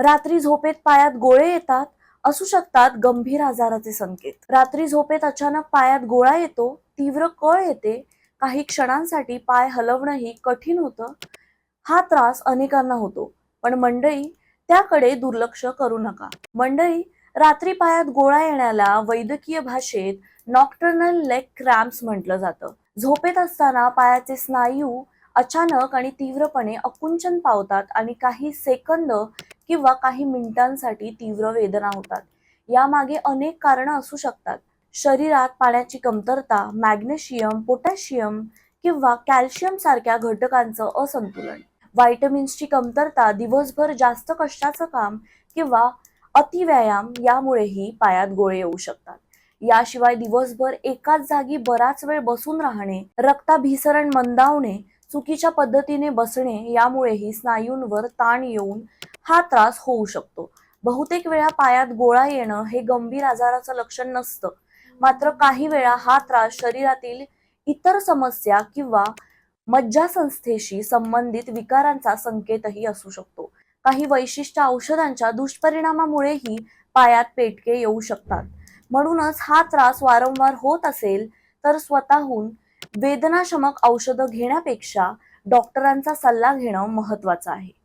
रात्री झोपेत पायात गोळे येतात, असू शकतात गंभीर आजाराचे संकेत. रात्री झोपेत अचानक पायात गोळा येतो, तीव्र कळ येते, काही क्षणांसाठी पाय हलवणंही कठीण होतं. हा त्रास अनेकांना होतो, पण मंडळी त्याकडे दुर्लक्ष करू नका. मंडळी, रात्री पायात गोळा येण्याला वैद्यकीय भाषेत नॉक्टर्नल लेग क्रॅम्प्स म्हटलं जातं. झोपेत असताना पायाचे स्नायू अचानक आणि तीव्रपणे आकुंचन पावतात आणि काही सेकंद किंवा काही मिनिटांसाठी तीव्र वेदना होतात. यामागे अनेक कारणं असू शकतात. शरीरात पाण्याची कमतरता, मॅग्नेशियम, पोटॅशियम किंवा कॅल्शियम सारख्या घटकांचं असंतुलन, व्हायटमिन्सची कमतरता, दिवसभर जास्त कष्टाचं काम किंवा अतिव्यायाम यामुळेही पायात गोळे येऊ शकतात. याशिवाय दिवसभर एकाच जागी बराच वेळ बसून राहणे, रक्ताभिसरण मंदावणे, चुकीच्या पद्धतीने बसणे यामुळेही स्नायूंवर ताण येऊन हा त्रास होऊ शकतो. बहुतेक वेळा पायात गोळा येणं हे गंभीर आजाराचं लक्षण नसतं, मात्र काही वेळा हा त्रास शरीरातील इतर समस्या किंवा मज्जासंस्थेशी संबंधित विकारांचा संकेतही असू शकतो. काही विशिष्ट औषधांच्या दुष्परिणामामुळेही पायात पेटके येऊ शकतात. म्हणूनच हा त्रास वारंवार होत असेल तर स्वतःहून वेदनाशमक औषधं घेण्यापेक्षा डॉक्टरांचा सल्ला घेणं महत्त्वाचं आहे.